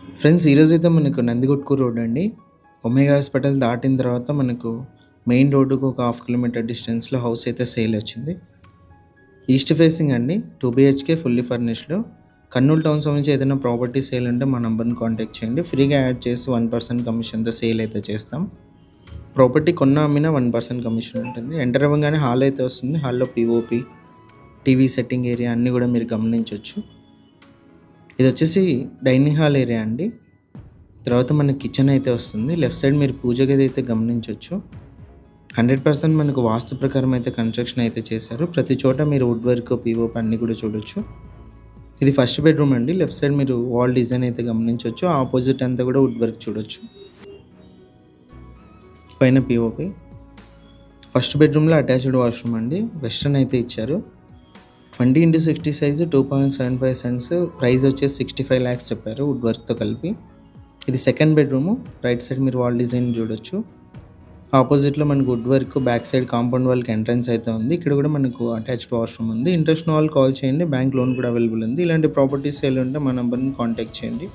Friends ఈరోజైతే మనకు Nandikotkur road అండి. ఒమేగా హాస్పిటల్ దాటిన తర్వాత మనకు మెయిన్ రోడ్డుకి ఒక హాఫ్ కిలోమీటర్ డిస్టెన్స్‌లో హౌస్ అయితే సేల్ వచ్చింది. ఈస్ట్ ఫేసింగ్ అండి. 2 BHK fully furnished. Kurnool town సంబంధించి ఏదైనా ప్రాపర్టీ సేల్ ఉంటే మా నంబర్‌ని కాంటాక్ట్ చేయండి. ఫ్రీగా యాడ్ చేసి 1% కమిషన్‌తో సేల్ అయితే చేస్తాం. ప్రాపర్టీ కొన్నా అమ్మినా 1% కమిషన్ ఉంటుంది. ఎంటర్ అవ్వంగానే హాల్ అయితే వస్తుంది. హాల్‌లో పీఓపీ, టీవీ సెట్టింగ్ ఏరియా అన్నీ కూడా మీరు గమనించొచ్చు. ఇదొచ్చేసి డైనింగ్ హాల్ ఏరియా అండి. తర్వాత మనకి కిచెన్ అయితే వస్తుంది. లెఫ్ట్ సైడ్ మీరు పూజ గది అయితే గమనించొచ్చు. 100% మనకు వాస్తు ప్రకారం అయితే కన్‌స్ట్రక్షన్ అయితే చేశారు. ప్రతి చోట మీరు వుడ్ వర్క్, పీఓపీ అన్నీ కూడా చూడొచ్చు. ఇది ఫస్ట్ బెడ్‌రూమ్ అండి. లెఫ్ట్ సైడ్ మీరు వాల్ డిజైన్ అయితే గమనించొచ్చు. ఆపోజిట్ అంతా కూడా వుడ్ వర్క్ చూడొచ్చు. పైన పీఓపీ. ఫస్ట్ బెడ్‌రూమ్‌లో అటాచ్డ్ వాష్‌రూమ్ అండి. వెస్టర్న్ అయితే ఇచ్చారు. 20x60 size 2.75 cents. ప్రైస్ వచ్చేసి 65 లాక్స్ చెప్పారు వుడ్ వర్క్‌తో కలిపి. ఇది సెకండ్ బెడ్‌రూము. రైట్ సైడ్ మీరు వాల్ డిజైన్ చూడొచ్చు. ఆపోజిట్‌లో మనకు wood work, back side compound వాల్‌కి ఎంట్రన్స్ అయితే ఉంది. ఇక్కడ కూడా మనకు అటాచ్డ్ వాష్‌రూమ్ ఉంది. ఇంట్రెస్ట్ ఉన్న వాళ్ళు కాల్ చేయండి. బ్యాంక్ లోన్ కూడా అవైలబుల్ ఉంది. ఇలాంటి ప్రాపర్టీస్ సేల్ ఉంటే మా నంబర్‌ని కాంటాక్ట్ చేయండి.